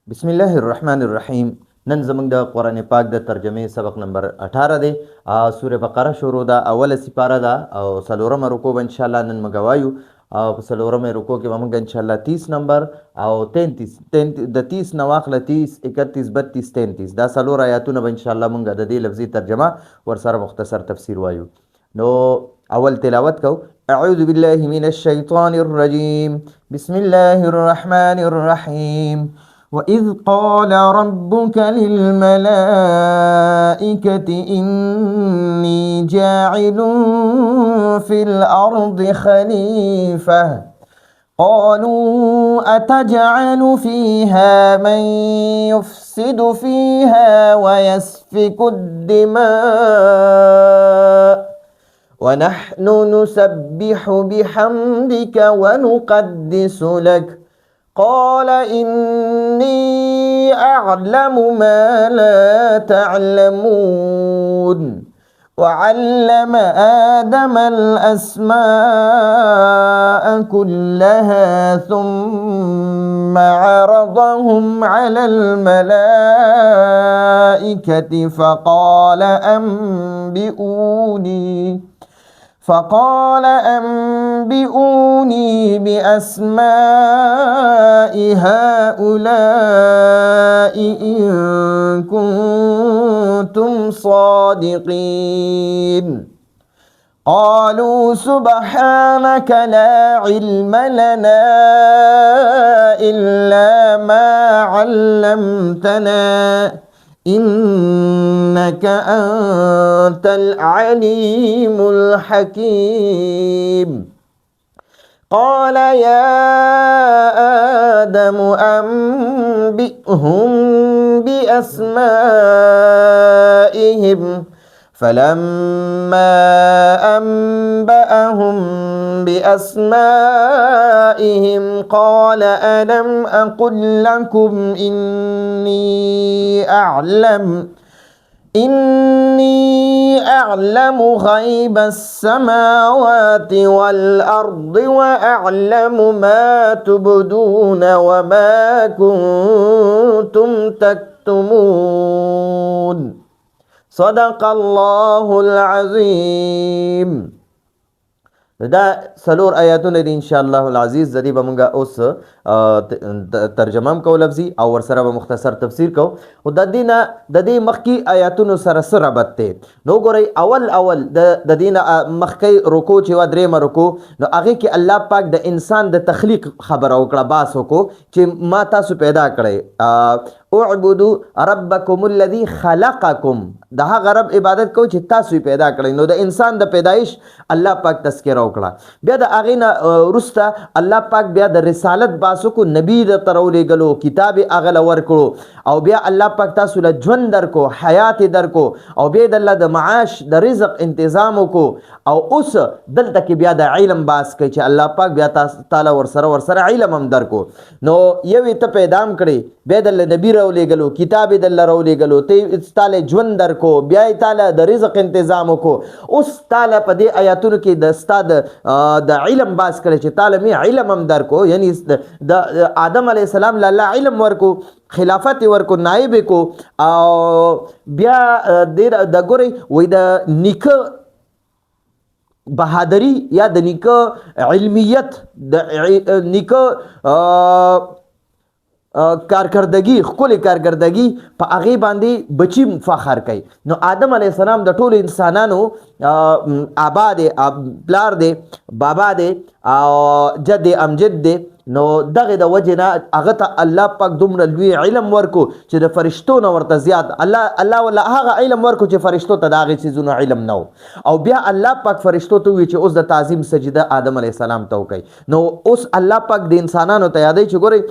بسم الله الرحمن الرحیم. نن زموږ د قرآن پاک د ترجمې سبق نمبر 18 دی. سوره بقره شروع ده، اوله سپاره ده او څلورمه رکوع به انشاءالله نن موږ وایو. او په څلورمه رکوع کې به موږ انشاءالله 30 نمبر او 33 د 30 نه واخله 30 31 32 33 دا څلور آیاتونه به انشاءالله موږ د دې لفظي ترجمه ورسره مختصر تفسیر وایو. نو اول تلاوت کو. اعوذ بالله من الشیطان الرجیم، بسم الله الرحمن الرحیم. وَإِذْ قَالَ رَبُّكَ لِلْمَلَائِكَةِ إِنِّي جَاعِلٌ فِي الْأَرْضِ خَلِيفَةً قَالُوا أَتَجْعَلُ فِيهَا مَن يُفْسِدُ فِيهَا وَيَسْفِكُ الدِّمَاءَ وَنَحْنُ نُسَبِّحُ بِحَمْدِكَ وَنُقَدِّسُ لَكَ قال إني أعلم ما لا تعلمون وعلم آدم الأسماء كلها ثم عرضهم على الملائكة فقال أنبئوني بأسماء هؤلاء إن كنتم صادقين قالوا سبحانك لا علم لنا إلا ما علمتنا إنك أنت العليم الحكيم قال يا آدم أنبئهم بأسمائهم فلما أنبأهم بأسمائهم قال ألم أقل لكم إني أعلم غيب السماوات والأرض وأعلم ما تبدون وما كنتم تكتمون صدق الله العظیم. دا څلور آیاتونه دي انشاءالله العزیز. د دې به موږ اوس ترجمه هم کوو لفظي او ورسره به مختصر تفسیر کوو. خو د دې نه د دې مخکې آیاتونو سره څه ربط دی؟ نو ګورئ، اول د دې نه مخکې رکوع چې وه درېیمه رکوع، نو هغې کې الله پاک د انسان د تخلیق خبره وکړه، باس وکړو چې ما تاسو پیدا کړی، اعبدوا ربکم الذي خلقکم، د هغه رب عبادت کو چې تاسو پیدا کړی. نو د انسان د پیدایش الله پاک تذکره وکړه. بیا د هغې نه وروسته الله پاک بیا د رسالت باسو کو، نبی درته راولېږلو، کتاب یې هغه له ورکړو، او بیا الله پاک تاسو له ژوند درکو، حیات یې درکو، او بیا د الله د معاش د رزق انتظام وکړو. او اوس دلته کې بیا د علم باس کوي چې الله پاک بیا تعالی ورسره علم هم درکو. نو یو یې ته پیدا هم کړې، بیا د نبی راولېږلو، کتاب یې دله راولېږلو، ته تعالی ژوند درکو، بیا یې تعالی د رزق انتظام وکړو. اوس تعالی په دې آیاتونو کې د ستا د علم باس کړی چې تعالی مې علم هم درکو، یعنی د آدم علیه السلام له الله علم ورکو، خلافت ورکو، نائب کو، او بیا د ګورئ وایي د نیکه بهادری یا د نیکه علمیت، د نیکه کارکردگی، ښکلې کارکردگی په هغې باندې بچي فخر کوي. نو آدم علیه السلام د ټولو انسانانو آبا دی، پلار دی، بابا دی او جد امجد دی. نو دغه د وجې نه هغه ته الله پاک دومره لوی علم ورکو چې د فرشتو نه ورته زیات الله ولا هغه علم ورکو چې فرشتو ته د هغې څیزونو علم نه و. او بیا الله پاک فرشتو ته ووایي چې اوس د تعظیم سجده آدم علیه السلام ته وکوئ. نو اوس الله پاک د انسانانو ته یادوي چې ګورئ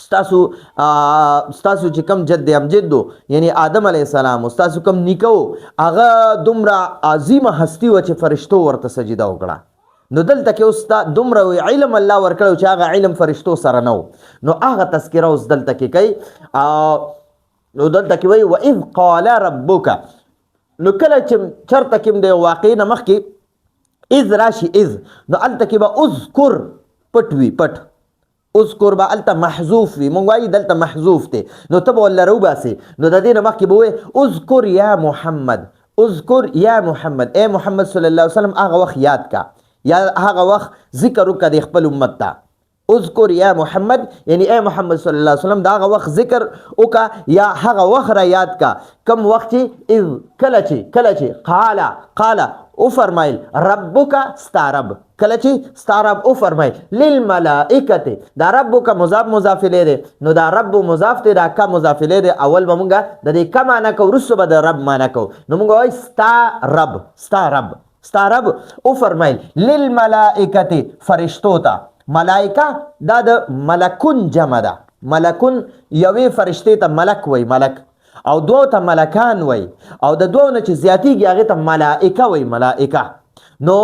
ستاسو چې کم جد امجد دو، یعنی آدم علیه السلام، ستاسو کم نیکه و، هغه دومره عظیمه هستی و چې فرشتو ورته سجده وکړه. نو دلته کې اوس دومره علم الله ورکړی چې هغه علم فرشتو سره نه و. نو هغه تذکره اوس دلته کې کوي. نو دلته کې وایي وَإِذْ قَالَ رَبُّكَ. نو کله چې چرته کې د واقع نه مخکې اذ راشي، اذ نو الته کې به اذکر پټ وي، پټ اذکر به الته محذوف وي، مونږ وایي دلته محذوف دی، نو ته به ولله راوباسې. نو د دې نه مخکې به وایې اذکر یا محمد، اذکر یا محمد، ای محمد صلی الله علیه وسلم هغه وخت یاد کا، یا هغه وخت ذکر وکړه د خپل امت ته. اذکر یا محمد یعنی اے محمد صلی الله علیه وسلم دا هغه وخت ذکر وکا یا هغه وخت را یاد کا کم وخت چې اذ کله چې قال او فرمایل ربک ستارب، کله چې ستارب او فرمایل للملائکه، دا ربک مضاف مضاف الیه دی، نو دا رب مضاف دی، دا کا مضاف الیه دی. اول به مونږه د دې کا معنا کو، رسو به د رب معنا کو، نو مونږ وایو ستارب او فرمایل للملائکه فرشتو ته. ملائکه دا د ملکون جمع ده، ملکون یوې فرشتې ته ملک وای، ملک، او دوه ته ملکان وای، او د دوه نه چې زیاتیږي هغې ته ملائکه وای، ملائکه. نو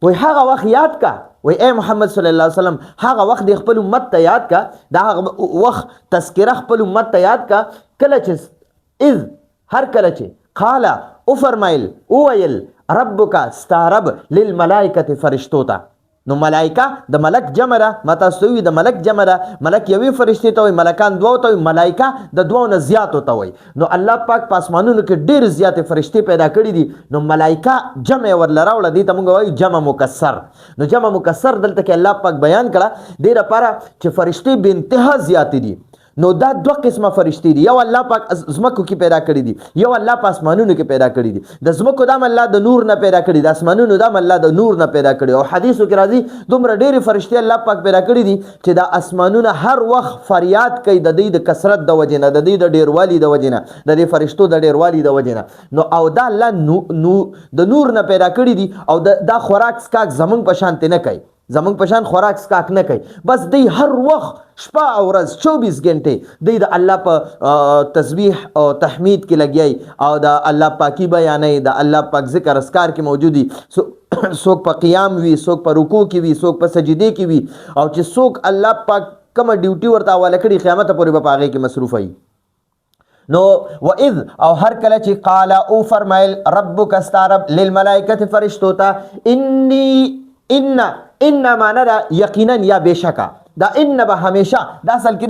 وای هغه وخت یاد کا، وای اے محمد صلی الله علیه وسلم هغه وخت د خپل امت ته یاد کا، دا هغه وخت تذکره خپل امت ته یاد کا کله چې اذ هر کله چې قال او فرمایل او ویل ربک ستارب للملائکه فرشتو ته. نو ملائکه د ملک جمع ده، ما تاسو ته وي د ملک جمع ده، ملک یوې فرشتې ته وایي، ملکان دوه ته وایي، ملائکه د دوه نه زیاتو ته وایي. نو الله پاک په اسمانونو کې ډېرې زیاتې فرشتې پیدا کړي دي، نو ملائکه جمع ورله راوړه، دې ته موږ وایو جمع مکسر. نو جمع مکسر دلته کې الله پاک بیان کړه دې لپاره چې فرشتې بې انتها زیاتې دي. نو دا دوه قسمه فرشتې دي، یو الله پاک زمکو کې پیدا کړي دي، یو الله په اسمانونو کې پیدا کړي دي. د زمکو دام الله د نور نه پیدا کړي، د اسمانونو دام الله د نور نه پیدا کړي. او حدیثو کې راځي دومره ډېرې فرشتې الله پاک پیدا کړي دي چې د اسمانونه هر وخت فریاد کوي د دې د کثرت د وجې نه، د دې د ډېروالي د وجې نه، د دې فرشتو د ډېروالي د وجې نه. نو او دا الله د نور نه پیدا کړي دي، او دا خوراک سکاک زمونږ په شان نه کوي، زمونږ په شان خوراک سکاک نه کوي، بس دی هر وخت شپه او ورځ 24 غنټې دی د الله په تسبیح او تحمید کې لګیای، او د الله پاکي بیانوي، د الله پاک ذکر اسکار کې موجودي. څوک په قیام وي، څوک په رکوع کې وي، څوک په سجدې کې وي، او چې څوک الله پاک کومه ډیوټي ورته حواله کړي قیامت پورې به په هغې کې مصروف وي. نو و اذ او هر کله چې قال او فرمایل ربک استارب للملائکه فرشتو ته ان معنی دا یقینا یا بشکا، دا ان به همیشه دا اصل کې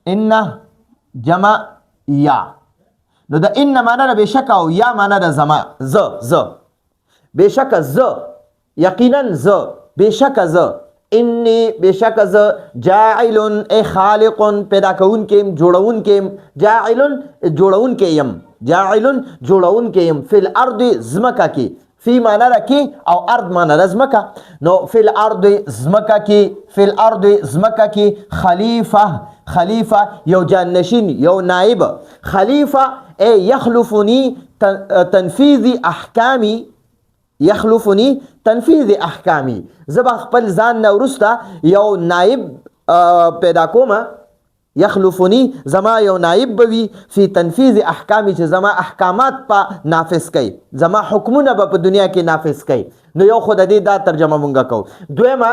ان جمع یا، نو دا ان معنی دا بشکا او یا معنی دا ز بشکا ز یقینا ز بشکا ز انی بشکا ز جاعل ای خالق پیدا کون کیم جوړون کیم، جاعل جوړون کیم، جاعل جوړون کیم فی الارض زمکا کی، فی معنی را کی او ارض معنی را زمکا. نو فی الارض زمکا کی، فی الارض زمکا کی خلیفہ یو جانشین یو نائب، خلیفہ اے یخلفنی تنفیذ احکامی، یخلفنی تنفیذ احکامی، زبا خپل ځان نه وروسته یو نائب پیدا کوم، یخلفنی زما یو نائب بوي فی تنفیذ احکامی چې زما احکامات په نافذ کوي، زما حکمونه به په دنیا کې نافذ کوي. نو یو خو د دې دا ترجمه مونږه کوو. دویمه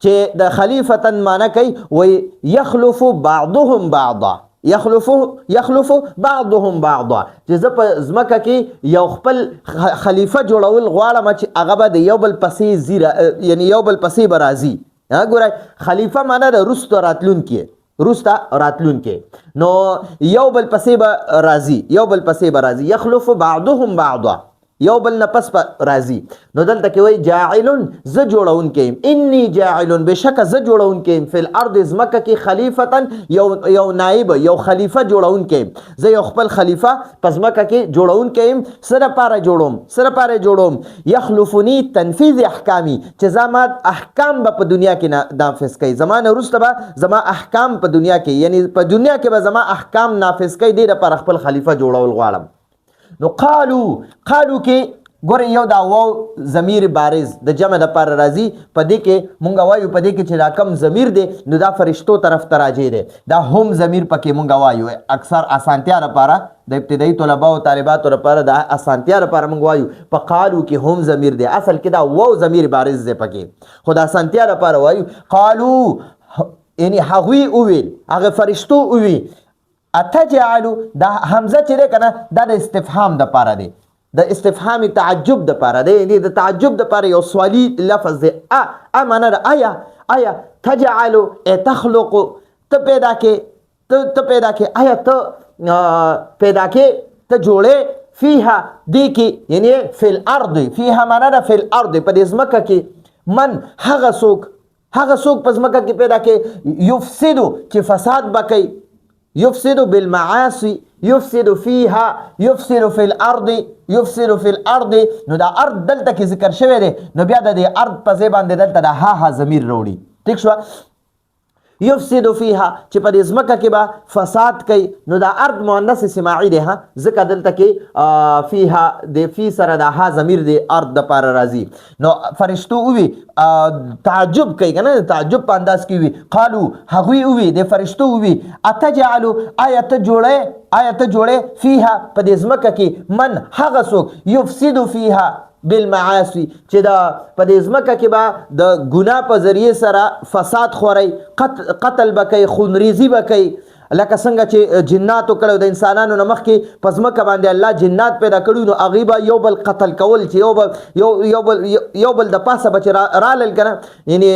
چې د خلیفتن معنی کوي وی یخلف بعضهم بعضا، یخلف بعضهم بعضا، چې زه په ځمکه کې یو خپل خلیفه جوړول غواړم چې هغه به د یو بل پسې ځي، یعنی یو بل پسې به راځي. ګورئ خلیفه معنی د رستو راتلونکي، روستا راتلون کې، نو یو بل پسې به راځي، یو بل پسې به راځي، یخلف بعضهم بعضا، یو بل نه پس راځي. نو دلته کې وایي جاعل زه جوړون کې، انی جاعل بشک زه جوړون کې فی الارض زمکه کې خلیفتن یو نائب یو خلیفه جوړون کې، زه یو خپل خلیفه په زمکه کې جوړون کې، سره پاره جوړوم یخلفنی تنفیذ احکامی، چې زما احکام به په دنیا کې نافذ کوي، زمانه وروسته به زما احکام په دنیا کې، یعنی په دنیا کې به زما احکام نافذ کوي، دې لپاره خپل خلیفه جوړول غواړم. نو قالو کې ګورې یو دا واو ضمیر بارز د جمع لپاره راځي، په دې کې مونږ وایو په دې کې چې دا کم ضمیر دی نو دا فرشتو طرف ته راجع دی، دا هم ضمیر پکې مونږ وایو اکثر اسانتیا لپاره د ابتدایي طلبه او طالباتو لپاره د اسانتیا لپاره مونږ وایو په قالو کې هم ضمیر دی، اصل کې دا واو ضمیر بارز دی پکې، خو د اسانتیا لپاره وایو قالو یعنی هغوی وویل، هغه فرشتو وویل اتجعلو، دا حمزه چې دی کنه دا د استفهام د پاره دی، د استفهام تعجب د پاره دی، د تعجب د پاره یو سوالی لفظ دی. ا معنا د آیا تجعل تخلق ته پیدا کې ته پیدا کې آیا ته پیدا کې ته جوړې فيها دی کې یعنی فی الارض فيها معنا د فی الارض په دې ځمکه کې من هغه څوک په ځمکه کې پیدا کې یفسد چې فساد بکوي يفسد بالمعاصي يفسد فيها يفسد في الارض يفسد في الارض. نو دا ارض دلته کې ذکر شوی دی نو بیا د دې ارض په ځای باندې دلته د ها ضمیر راوړي. ٹھیک شو. یفسد فيها چې په دې ځمکه کې به فساد کوي نو دا ارض مؤنث سماعي دی ها ځکه دلته کې فيها د فی سره د ها ضمیر دی ارض د پاره راځي. نو فرشتو وی تعجب کوي کنه تعجب په انداز کې وی قالو هغوی وی د فرشتو وی اتجعل آیت جوړه فيها په دې ځمکه کې من هغه څوک یفسد فيها بالمعاصي چې دا په دې ځمکه کې به د ګناه په ذریعه سره فساد خوري قتل بکوي خونریزي بکوي لکه څنګه چې جناتو کړو د انسانانو نه مخکې په ځمکه باندې الله جنات پیدا کړو نو هغوی به یو بل قتل کول چې یو بل د پاسه به چې رالل که نه یعنې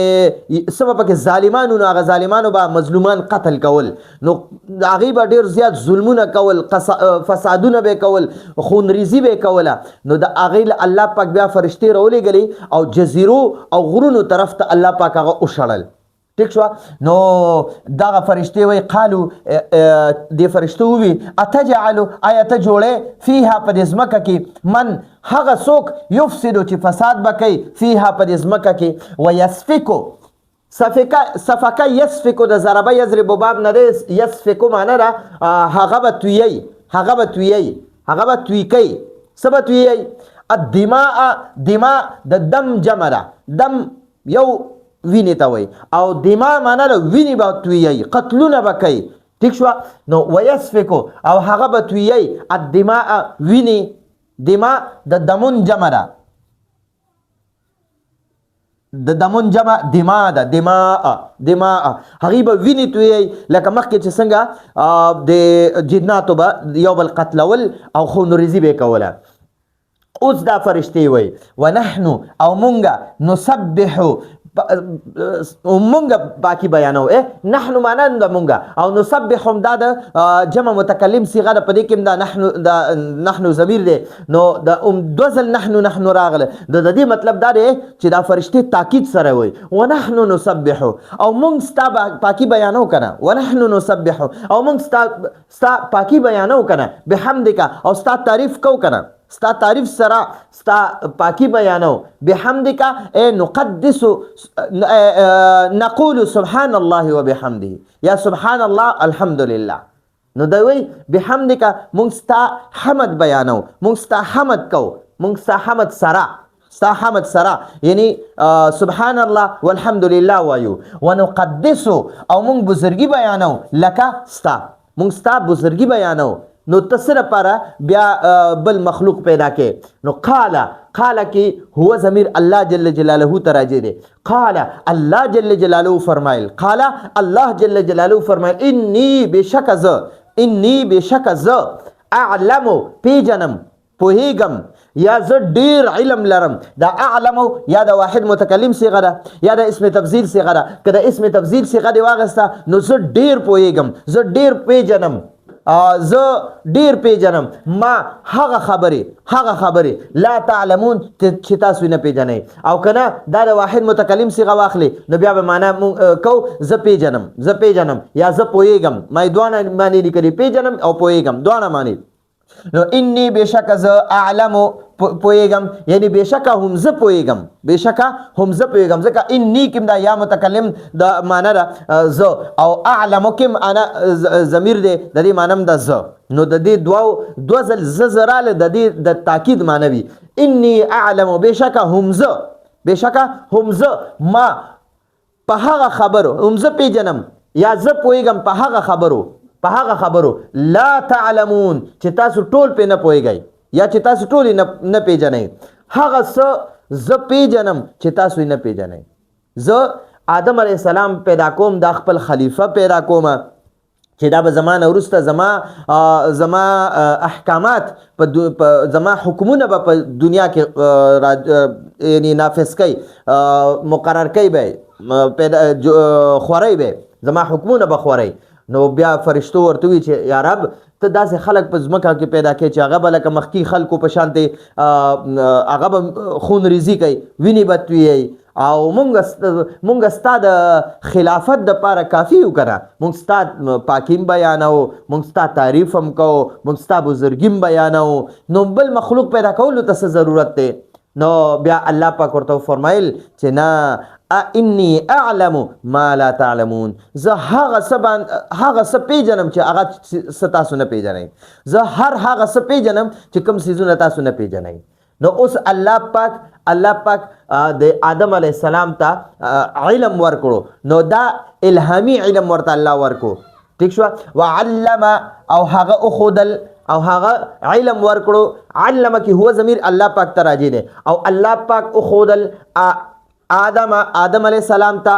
څه به پکې ظالمانو نو هغه ظالمانو به مظلومان قتل کول نو هغوی به ډېر زیات ظلمونه کول فسادونه به کول خونریزي به کوله نو د هغوی له الله پاک بیا فرشتې راولېږلې او جزیرو او غرونو طرف ته الله پاک هغه وشړل. ٹھیک شو. نو دغه فرشتي وی قالو د فرشتو وی اتجعل آیت جوړه فيها په دې ځمکه کې من هغه څوک یفسد چې فساد بکوي فيها په دې ځمکه کې ويسفکو سفکا یسفکو د ضربه یضرب باب نه دی یسفکو معنا ده هغه به توی کوي څه به تویي الدماء د دم جمع ده دم یو ویني ته وای او دماء معنا د ویني به تویي قتلونه به کوي. ٹھیک شو. نو ويسفکو او هغه به تویي الدماء ویني دماء د دمون جمع ده د دمون جمع دماء ده دماء هغه به ویني تویي لکه مخکې چې څنګه د جناتو به یو بل قتلول او خونریزي به کوله. اوس دا فرشتي وای ونحن او مونږه نسبحو مونږه باقی بیانو نحنو معنا د مونږه او نسبح هم دا د جمع متکلم صيغه ده په دې کې دا نحنو ضمیر دی نو د دوزل نحنو راغله د دې مطلب دا دی چې دا فرشتي تاکید سره وي ونحنو نسبح او مونږ ستا پاکي بیانو کنه ونحنو نسبح او مونږ ستا پاکي بیانو کنه بحمدک او ستا تعریف کو کنه ستا تعریف سره ستا پاکی بیانو بحمدک نقدس نقول سبحان الله وبحمده یا سبحان الله الحمدلله. نو دوی بحمدک مونږ ستا حمد بیانو مونږ ستا حمد کو مونږ ستا حمد سره یعنی سبحان الله والحمدلله وایو ونقدس او مونږ بزرگی بیانو لکه ستا مونږ ستا بزرگی بیانو نو تسره پاره بیا بل مخلوق پیدا کې نو قال کی هو ضمیر الله جل جلاله تراجه دی قال الله جل جلاله فرمایل قال الله جل جلاله فرمایل انی بشک ز اعلم پیجنم پوهیگم یا ز ډیر علم لرم دا اعلم یا د واحد متکلم صيغه ده یا د اسم تفضیل صيغه ده کله اسم تفضیل صيغه دی واغسته نو ز ډیر پوهیگم ز ډیر پیجنم زه ډیر پیژنم ما هغه خبرې لا تعلمون چې تاسو نه پیژنئ او کنه دا د واحد متکلم صيغه واخلي نو بیا به معنا کو زه پیژنم یا زه پوهیږم ما دوانه معنی لیکلي پیژنم او پوهیږم دوانه معنی نو انی بشک ز اعلم پوهیږم یعنی بشک هم ز پوهیږم ځکه انی کم دا یا متکلم دا معنا ده ز او اعلم کم انا ضمیر دی د دې معنی د ز نو د دې دو ځل ز زراله د دې د تاکید معنی انی اعلم بشک هم ز ما په هغه خبرو هم ز پیژنم یا ز پوهیږم په هغه خبرو لا تعلمون چې تاسو ټول په نه پوهیږئ یا چې تاسو ټول نه پیژنئ هغه څه زه پیژنم چې تاسو نه پیژنئ. زه آدم علیه السلام پیدا کوم دا خپل خلیفه پیدا کوم چې دا به زما نه وروسته زما احکامات زما حکمونه به په دنیا کې یعنی نافذ کوي مقرر کوي به خوری به زما حکمونه به خوری. نو بیا فرشتو ورته وی چې یا رب ته داسې خلک په ځمکه کې پیدا کړې چې هغه به لکه مخکې خلکو په شانتې هغه به خون ریزي کوي وینې به تویوي او مونږ ستا د خلافت دپاره کافي یو که نه مونږ ستا پاکیم بیانو مونږ ستا تعریف هم کوو مونږ ستا بزرګیم بیانو نو بل مخلوق پیدا کولو ته څه ضرورت دی. نو بیا الله پاک ورته فرمایل چې نه انی اعلم ما لا تعلمون زه هغه څه پیژنم چې هغه څه تاسو نه پیژنئ زه هغه څه پیژنم چې کوم څیزونه تاسو نه پیژنئ. نو اوس الله پاک د آدم علیه السلام ته علم ورکړو نو دا الهامي علم ورته الله ورکو ٹھیک شو وعلم او هغه اخودل او هغه علم ورکړو علم کی هو ضمیر الله پاک ته راځي دی او الله پاک اخودل آدم علیہ السلام تا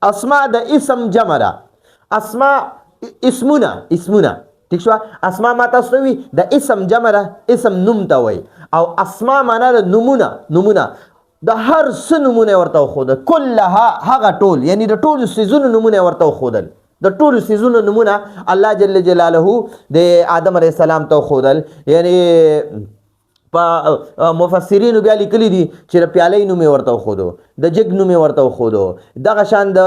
اسماء د اسم جمع ده اسماء اسمونه ٹھیک شو اسماء ما تاسو وی د اسم جمع ده اسم نوم ته وای او اسماء معنا د نمونه د هر څه نمونه ورته خود کلها هغه ټول یعنی د ټول سيزونو نمونه ورته خودل د ټول سيزونو نمونه الله جل جلاله د آدم علیہ السلام ته خودل یعنی په مفسرینو بیا لیکلي دي چې د پیالې نوم یې ورته وښودو د جګ نوم یې ورته وښودو دغه شان د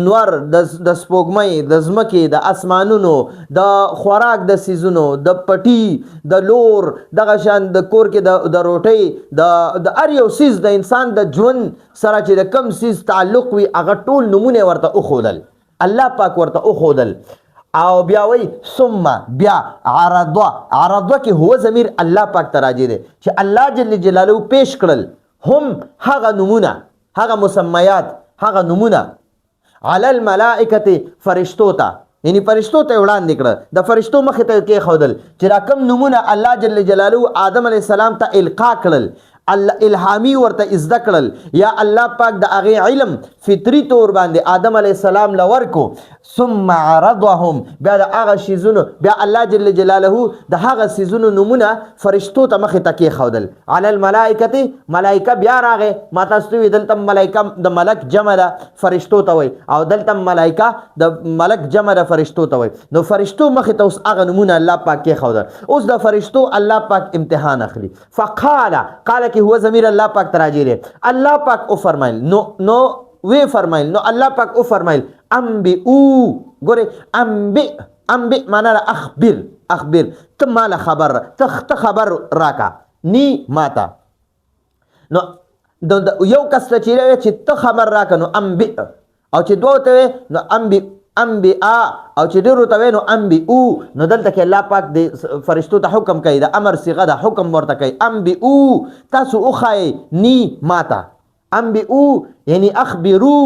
نور د سپوږمۍ د ځمکې د اسمانونو د خوراک د سیزونو د پټي د لور دغه شان د کور کې د روټۍ د هر یو سیز د انسان د ژوند سره چې د کم سیز تعلق وي هغه ټول نومونه ورته وښودل الله پاک ورته وښودل او بیا وی ثم بیا عرضه کې هو ضمیر الله پاک ته راځي دی چې الله جل جلاله پیش کړل هم هغه نمونه هغه مسمیات هغه نمونه علی الملائکه فرشتو ته یعنی فرشتو ته وړاندې کړه د فرشتو مخې ته کې خودل چې را کوم نمونه الله جل جلاله آدم علیه السلام ته القا کړل الهامی ورته ازده کړل یا الله پاک د هغې علم فطري طور باندې آدم علیه السلام لورکو ثم عرضهم بیا د هغه شیزونو بیا الله جل جلاله د هغه سیزونو نمونه فرشتو ته مخې ته کېښودل علی الملائکة ملائکه بیا راغې ما تاسو وی دلته ملائکه د ملک جمع ده فرشتو ته وی او دلته ملائکه د ملک جمع ده فرشتو ته وی نو فرشتو مخې ته اوس هغه نمونه الله پاک کېښودل اوس د فرشتو الله پاک امتحان اخلي فقال کې هو ضمیر الله پاک تراجی دی الله پاک او فرمایل نو وی فرمایل نو الله پاک او فرمایل انبئو ګوره انبئ معنا اخبر ته مال خبر ته خبر راکا نی ماتا نو یو کس چې ته خبر راکا نو انبئ او چې دوه ته نو انبئا او چې ډیرو ته وینو انبئو نو دلته کې الله پاک د فرشتو ته حکم کوي د امر صيغه د حکم ورته کوي انبئو تاسو اوخای نی ماتا انبئو یعنی اخبرو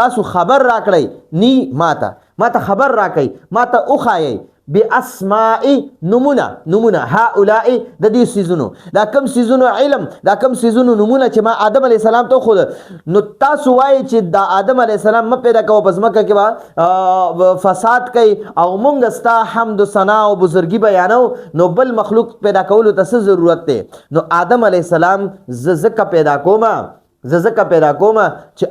تاسو خبر راکړی نی ماتا خبر راکړی ماتا اوخای باسماء نمونه هؤلاء د دې سيزونو دا کم سيزونو علم دا کم سيزونو نمونه چې ما آدم علی السلام ته خود نو تاسو وایي چې دا آدم علی السلام م پیدا کوو پس مکه کې فساد کوي او مونږ ستا حمد و ثنا او بزرګي بیانو نو بل مخلوق پیدا کولو ته څه ضرورت دی نو آدم علی السلام زکه پیدا کوم چې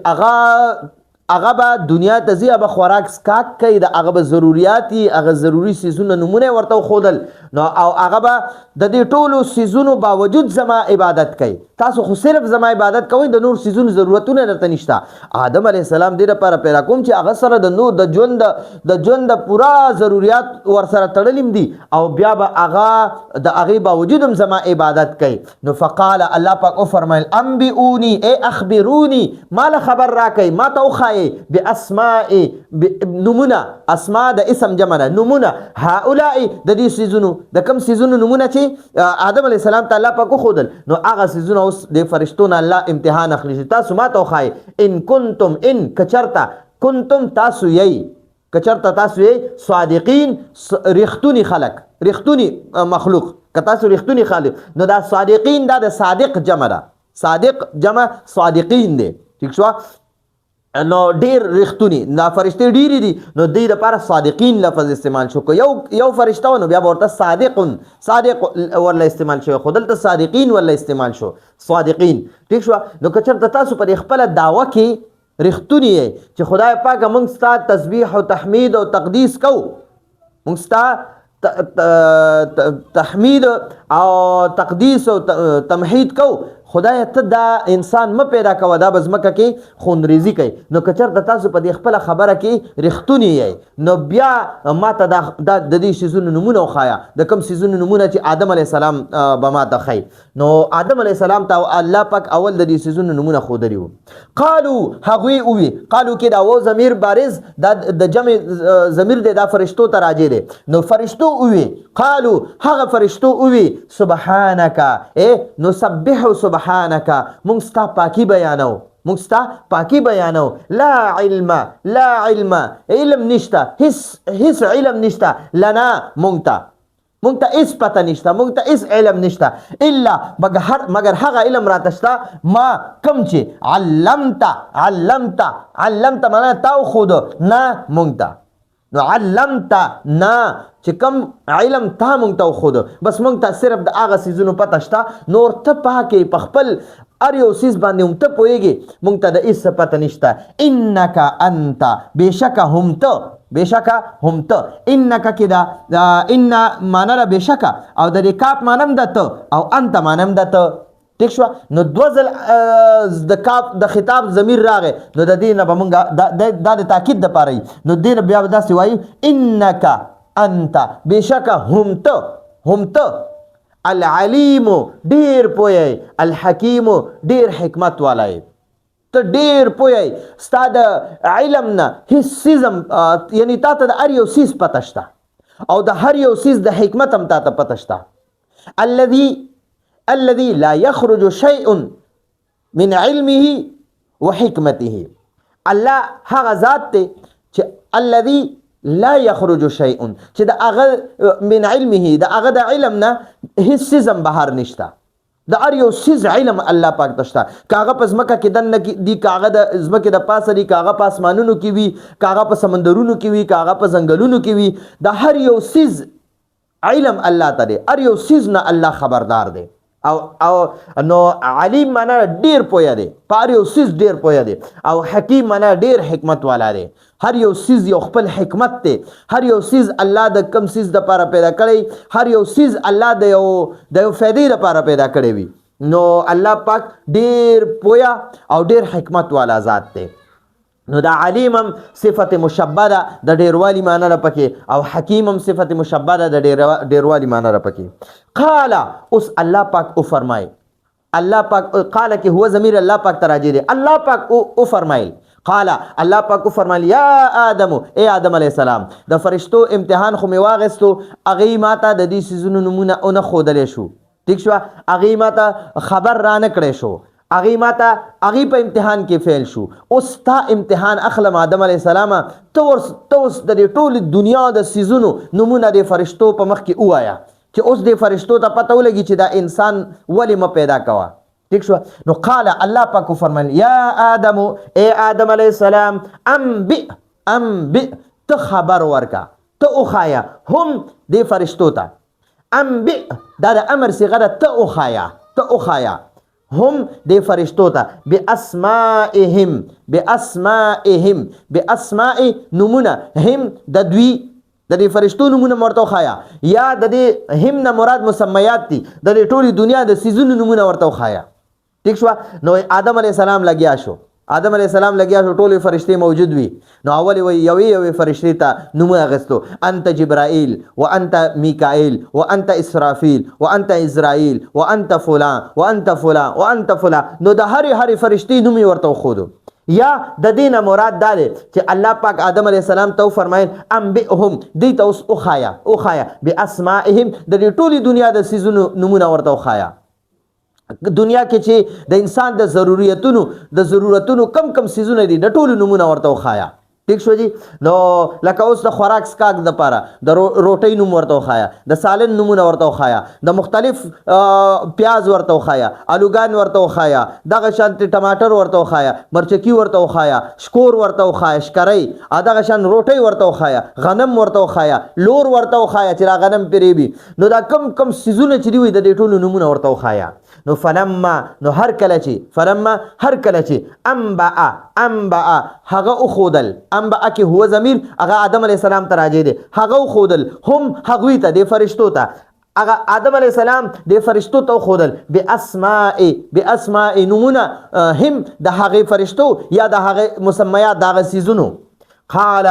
هغه به دنیا ته ځي هغه خوراک سکاک کوي د هغه به ضروریاتي هغه ضروري سیزونه نمونه ورته وښودل نو او هغه به د دې ټولو سیزونو باوجود زما عبادت کوي تاسو خو صرف زما عبادت کوئ د نور سیزونو ضرورتونه درته نشته آدم علیه السلام دې لپاره پیدا کوم چې هغه سره د نور د ژوند د پورا ضروریات ورسره تړلیم دي او بیا به هغه د هغې باوجود هم زما عبادت کوي نو فقال الله پاک وفرمایل انبئوني ای اخبروني ماله خبر راکئ ما ته وښایئ باسماء نمونه اسماء د اسم جمع ده نمونه هؤلاء د دې سیزونو د کم سیزونو نمونه چې آدم علیه السلام ته الله پاک وښودل نو هغه سیزونه اوس د فرشتو نه الله امتحان اخلي چې تاسو ما ته وښایئ ان کنتم تاسو یې صادقین رښتونی خلق رښتونی مخلوق که تاسو رښتونی خالق نو دا صادقین دا د صادق جمع ده صادق جمع صادقین دی ٹھیک شو نو ډیر رښتونی دا فرشتي ډیری دي نو دوی لپاره صادقین لفظ استعمال شو یو فرشته نو بیا ورته صادق ورله استعمال شو خو دلته صادقین ورله استعمال شو صادقین ٹھیک شو نو که چېرته تاسو په خپله دعوه کې رښتونی یې چې خدای پاک موږ ستا تسبیح او تحمید او تقدیس کوو موږ ستا تحمید او تقدیس او تمحید کوو خدای ته دا انسان م پیدا کوه دا به ځمکه کې خونریزي کوي نو که چېرته تاسو په دې خپله خبره کې رښتونی یئ نو بیا ماته دا د دې څیزونو نومونه وښایه د کوم څیزونو نومونه چې آدم علیه السلام به ماته ښیي نو آدم علیه السلام ته الله پاک اول د دې څیزونو نومونه ښودلي وو قالو هغوی ووي قالو کې دا و ضمیر بارز دا د جمع ضمیر دی دا فرشتو ته راجع دی نو فرشتو ووي قالو هغه فرشتو ووي سبحانک نسبح سبحانک مونږ ستا پاکي بیانو مونږ ستا پاکي بیانو لا علم علم نشته هیڅ علم نشته لنا مونږ ته هیڅ پته نشته مونږ ته هیڅ علم نشته الا مگر هغه علم راته شته ما کوم چې علمت معنا تا وښود نه مونږ ته نو علمت نه چې کوم علم تا مونږ ته وښود بس مونږ ته صرف د هغه څیزونو پته شته نور ته پاکې په خپل هر یو څیز باندې هم ته پوهېږې مونږ ته د هېڅ پته نشته انک انت بېشکه هم ته انک کې دا ان معنی ده بېشکه او د دې کاپ معنی هم ده ته او انت معنی هم ده ته ٹھیک شو نو دو ځل د کاپ د خطاب ضمیر راغی نو د دې نه به مونږ دا د تاکید دپاره نو دې نه بیا به داسې وایو انک انت بېشکه هم ته العلیم ډېر پوهی الحکیم ډېر حکمت والا یې ته ډېر پوهی ستا د علم نه هېڅ څیز یعنی تا ته د هر یو څیز پته شته او د هر یو څیز د حکمت هم تا ته پته شته الذي لا يخرج شيء من علمه وحكمته الله هغه ذات ته چې الذي لا يخرج شيء چې د هغه من علمه د هغه د علم نه هیڅ څیز هم بهر نشته د هر یو څیز علم الله پاک ته شته که هغه په ځمکه کې دننه دي که هغه د ځمکې د پاسه دي که هغه په اسمانونو کې وي که هغه په سمندرونو کې وي که هغه په ځنګلونو کې وي د هر یو څیز علم الله ته دی هر یو څیز نه الله خبردار دی او نو علیم معنا ډیر پوهه دی په هر یو څیز ډیر پوهه دی او حکیم معنا ډیر حکمت والا دی هر یو څیز یو خپل حکمت دی هر یو څیز الله د کم څیز دپاره پیدا کړی هر یو څیز الله د یو فایدې دپاره پیدا کړی وي نو الله پاک ډیر پوهه او ډیر حکمت والا ذات دی نو دا علیم هم صفت مشبه ده د ډیروالي معنی ده پکې او حکیم هم صفت مشبه ده د ډیروالي معنی ده پکې قال اوس الله پاک او فرمای الله پاک قال کې هو ضمیر الله پاک ته راجع دی الله پاک او فرمایل قال الله پاک او فرمایل یا آدم ای آدم علیه السلام د فرشتو امتحان خو مې واغستو هغې ماته د دې څیزونو نومونه ونه ښودلی شو ټیک شوه هغې ماته خبر رانه کړی شو هغې په امتحان کې فیل شو اوس تا امتحان اخلم آدم علیه السلام ته اوس د دې ټولې دنیا د څیزونو نومونه د فرشتو په مخ کې ووایه چې اوس د فرشتو ته پته ولګي چې دا انسان ولې مه پیدا کوه ټیک شو نو قال الله پاک فرمایل یا آدم ای آدم علیه السلام انبئ ته خبر ورکه ته وښایه هم دې فرشتو ته انبئ دا د امر صیغه ده ته وښایه هم د فرشتو ته باسمائهم نمونه هم د دوی د دې فرشتو نمونه ورته وښایه یا د دې هم نه مراد مسمیات دي د دې ټولې دنیا د څیزونو نمونه ورته وښایه ټیک شوه نو آدم علیه السلام لګیا شو ټولې فرشتې موجود وي نو اول یوې فرشتې ته نومونه اخیستو انت جبرائیل وانت میکائیل وانت اسرافیل وانت اسرائیل وانت فلان نو د هرې فرشتې نوم یې ورته وښودو یا د دې نه مراد دا دی چې الله پاک آدم علیه السلام ته وفرمایل انبئهم دوی ته اوس وښایه باسمائهم د دې ټولې دنیا د څیزونو نومونه ورته وښایه دنیا کې چې د انسان د ضرورتونو کم څیزونه دي د ټولو نومونه ورته وښایه ټیک شو جی نو لکه اوس د خوراک سکاک د پاره د روټۍ نوم ورته وخایا د سالن نومونه ورته وخایا د مختلف پیاز ورته وخایا الوګان ورته وخایا دغه شان ټماټر ورته وخایا مرچکی ورته وخایا شکور ورته وخایا شکرۍ دغه شان روټۍ ورته وخایا غنم ورته وخایا لور ورته وخایا چې را غنم پریبي نو دا کم کم سيزونه چې دی د دې ټولو نومونه ورته وخایا نو فلما نو هر کله چې انبا هغه اخودل انبا کې هو ضمیر هغه آدم علی السلام ته راځي دي هغه اخودل هم هغوی ته د فرشتو ته هغه آدم علی السلام د فرشتو ته اخودل باسماء نمونه هم د هغه فرشتو یا د هغه مسمیات د هغه سيزونو قال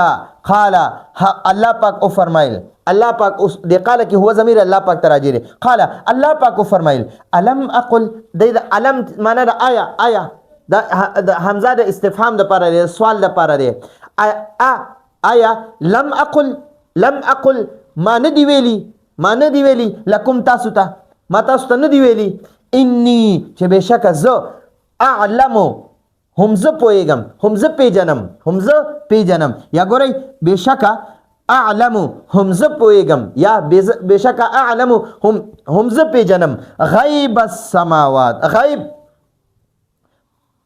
الله پاک او فرمایل الله پاک اوس د قال کې هو ضمیر الله پاک ته راځي دي قال الله پاک او فرمایل الم اقل د علم معنا د آیا د حمزه د استفهام د پاره دی سوال د پاره دی آیا لم اقل ما ندی ویلی لکم تاسو ته ما تاسو ته ندی ویلی انی چې بشک ز اعلم هم ز پویګم هم ز پیجنم یا ګورئ بشک اعلم هم ز پویګم یا بشک اعلم هم ز پیجنم غیب السماوات غیب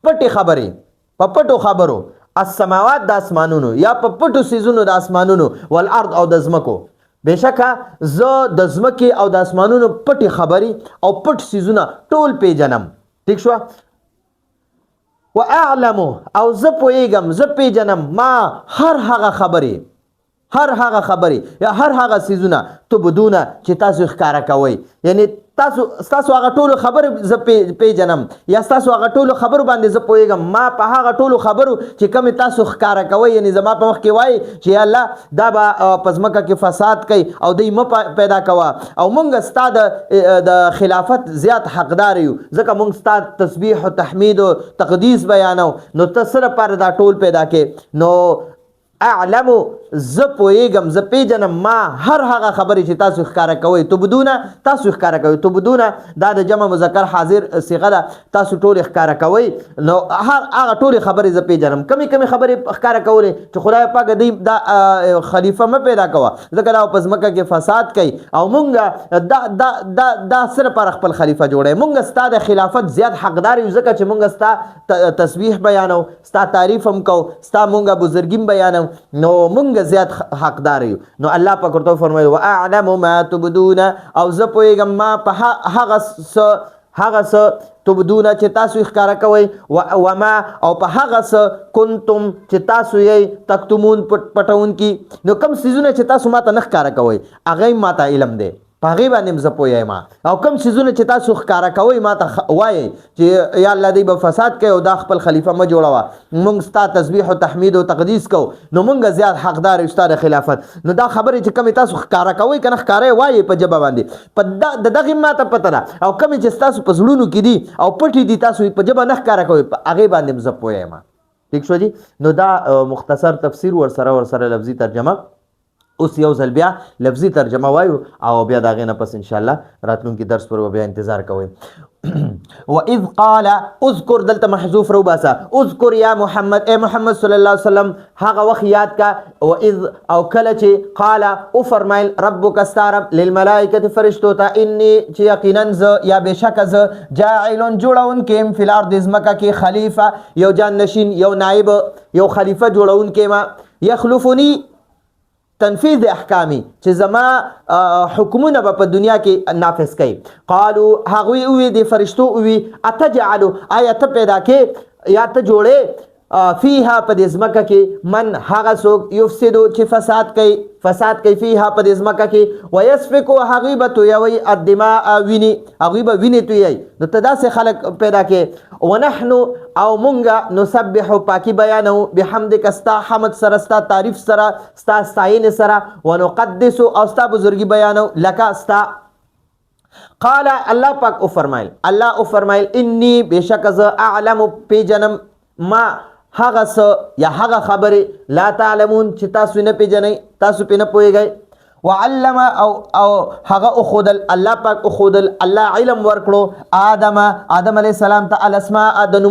پټي خبرې په پټو خبرو السماوات د اسمانونو یا په پټو سيزونو د اسمانونو والارض او د زمکو بشکه ز د زمکه او د اسمانونو پټي خبرې او پټ سيزونه ټول پیجنم ٹھیک شو واعلم او ز پویګم ز پیجنم ما هر هغه خبرې یا هر هغه سيزونه تبدونه چې تاسو ښکارا کوي یعنی تاسو هغه ټولو خبر ز پیجنم یا تاسو هغه ټولو خبر باندې ز پویګم ما په هغه ټولو خبرو چې کوم تاسو ښکارا کوي یعنی زما په مخ کې وای چې الله دا به پزمکه کې فساد کوي او دای م پیدا کوا او مونږ ستاد د خلافت زیات حقدار یو ځکه مونږ ستاد تسبیح او تحمید او تقدیس بیانو نو تسره پر دا ټول پیدا کې نو اعلم ز پویګم ز پیجنم ما هر هغه خبرې چې تاسو ښکارا کوي تبدونه دا د جمع مذکر حاضر صيغه ده تاسو ټول ښکارا کوي نو هر هغه ټول خبرې ز پیجنم کمی خبرې ښکارا کوي چې خدای پاک دی دا خلیفہ م پیدا کوا ځکه دا پزمکه کې فساد کوي او مونږ دا سره پر خپل خلیفہ جوړه مونږ ستاد خلافت زیات حقدار یو ځکه چې مونږ ستا تسبیح بیانو ستا تعریف هم کو ستا مونږه بزرګیم بیانو نو مونږ زیات حقدار یو نو الله پاک ورته فرمایي واعلم ما تبدون او ز پویګم ما په هغه څه تبدون چې تاسو ښکارا کوي وما او په هغه څه کنتم چې تاسو یې تکتمون پټون کی نو کم سيزونه چې تاسو ماته نه ښکارا کوي هغه ماته علم دی پاغي باندې ز پویای ما او کم سيزونه چې تاسو ښکارا کوي ماته وایي چې یا الله دی په فساد کوي او دا خپل خلیفہ ما جوړوا مونږ ستا تسبیح او تحمید او تقدیس کو نو مونږ زیات حقدار استاد خلافت نو دا خبره چې کم تاسو ښکارا کوي کنه ښکارا وایي په جواب باندې په دغه ماته پته ده او کم چې تاسو په زړونو کې دي او پټي دي تاسو په جواب نه ښکارا کوي هغه باندې ز پویای ما ٹھیک شو جی نو دا مختصر تفسیر ورسره لفظي ترجمه اوس یو ځل بیا لفظي ترجمه وایو او بیا دا غینه پس ان شاء الله راتلونکي درس پر بیا انتظار کوئ واذ قال اذكر دلته محذوف رو باسا اذكر یا محمد اے محمد صلی الله علیه وسلم هغه وخت یاد کا واذ او کله چې قال او فرمایل ربک استرب للملائکه فرشتو ته انی چې یقینا ز یا بشک ز جاعل جوړون کیم فی الارض زمکه کې خلیفہ یو جان نشین یو نائب یو خلیفہ جوړون کیما یخلفنی تنفیذ د احکامی چې زما حکمونه په دنیا کې نافذ کړي قالو هغوی وی د فرشتو وی اتجعل آیت پیدا کې یا ته جوړه فيها په دې ځمکه کې من هغه څوک یفسدو چې فساد کوي فيها په دې ځمکه کې ويسفكو حغیبت یوي الدماء ویني حغیبه ویني تو یي نو تداسه خلق پیدا کې ونحن او مونږه نسبح پاکي بیانو بحمدک استا حمد سره استا تعریف سره استا استعین سره ونقدس او استا بزرګي بیانو لك استا قال الله پاک او فرمایل انی بشک ز اعلم پیجنم ما هغه څه یا هغه خبره لا تعلمون چې تاسو نه پیژنئ تاسو په نه پوهیږئ وعلم او هغه اخودل الله پاک اخودل الله علم ورکړو آدم علیه السلام ته الاسماء د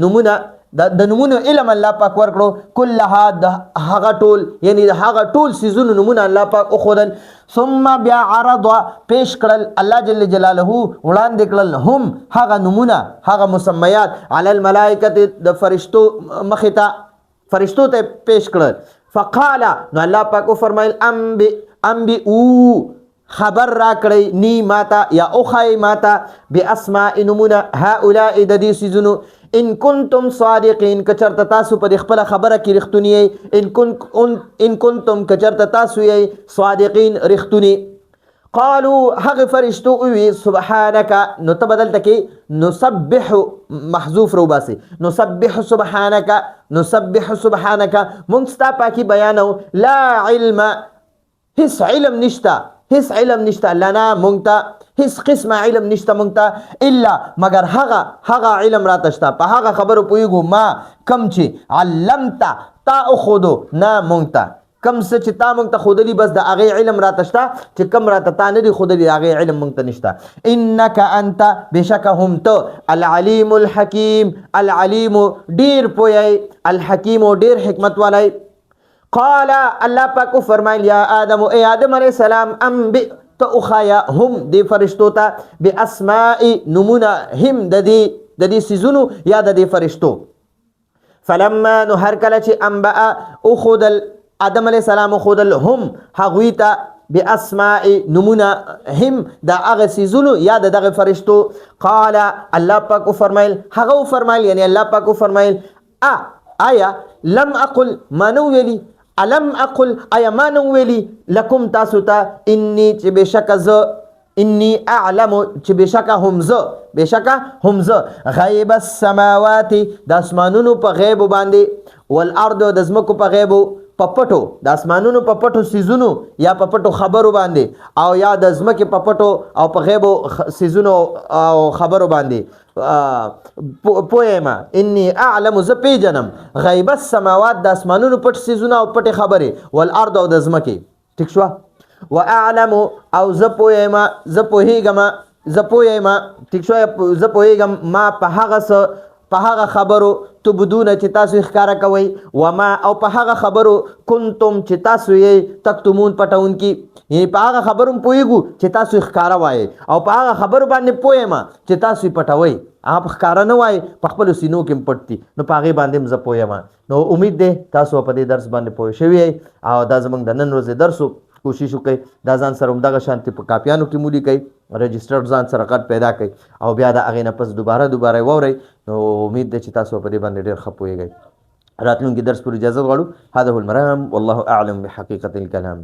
نمونه د نمونو علم الله پاک ورکړو كلها د هغه ټول یعنی د هغه ټول سيزونو نمونه الله پاک اخودل ثم بیا عرض پیش کړل الله جل جلاله وړاندې کړل هم هغه نمونه هغه مسمیات علی الملائکه د فرشتو مختا فرشتو ته پیش کړل فقال نو الله پاک فرمایل انبئو خبر را کړی نی ماتا یا اوخای ماتا باسماء نمونه هؤلاء د دې سيزونو ان کنتم صادقین کچرت تاسو په خپل خبره کې رښتونی ان کنتم کچرت تاسو یې صادقین رښتونی قالوا هغه فرشتو وی سبحانك نو تبدل تکي نسبح محذوف رو باسي نسبح سبحانك منستا پاکي بیانو لا علم هس علم نشتا لنا مونتا هس قسم علم نشتا مونتا الا مگر هغه علم راتشتا په هغه خبرو پويګو ما کم چې علمتا تا اخذو نا مونتا کم څه چې تا مونږ ته خودلی بس د هغه علم راتشتا چې کم راته تا نه دی خودلی هغه علم مونږ ته نشتا انک انت بشک هم ته العلیم الحکیم العلیم ډیر پوی الحکیم ډیر حکمت والای قال الله پاک فرمایل یا آدم ای آدم علیہ السلام انبئ اخایا هم دی فرشتو ته باسماء نمونه هم د دې سيزونو یا د دې فرشتو فلما نو هر کله چې انبأ اخذل آدم علیہ السلام اخذل هم هغوی ته باسماء نمونه هم د هغه سيزونو یا د دغه فرشتو قال الله پاک فرمایل هغه فرمایل یعنی الله پاک فرمایل آیا لم اقل ما نو ویلی الم اقل ایا ما نو ویلی لکم تاسو ته انی چې بشک ز انی اعلم چې بشک هم ز غیب السماوات د اسمانونو په غیب باندې والارض د زمکو په غیب په پټو د اسمانونو په پټو سيزونو یا په پټو خبرو باندې او یا د زمکه په پټو او په غیب سيزونو او خبرو باندې پویما انی اعلم ز پیجنم غیب السماوات د اسمانونو پټ سيزونو او پټ خبره والارض او د زمکه ټیک شو واعلم او ز پویما ز پویما ټیک شو ز پویګم ما په هغه خبرو تبدون چې تاسو ښکارا کوي وما او په هغه خبرو کنتم چې تاسو یې تکتمون پټون کی یعنی په هغه خبرو پویګو چې تاسو ښکارا وای او په هغه خبرو باندې پویما چې تاسو پټوي هغه ښکارا نه وای په خپل سینو کې پټتي نو په هغه باندې م پویما نو امید ده تاسو په دې درس باندې پوه شوي او دا زمونږ د نن ورځې درسو کوشش وکړئ دا ځان سره همدغه شانتي په کاپیانو کې مولی کوي رجسټر ځان سره غټ پیدا کړئ او بیا د هغې نه پس دوباره وورئ نو امید ده چې تاسو په دې باندې ډېر ښه پوهېږئ راتلونکي درس پورې اجازه غواړو هذا هو المرام والله اعلم بحقیقة الكلام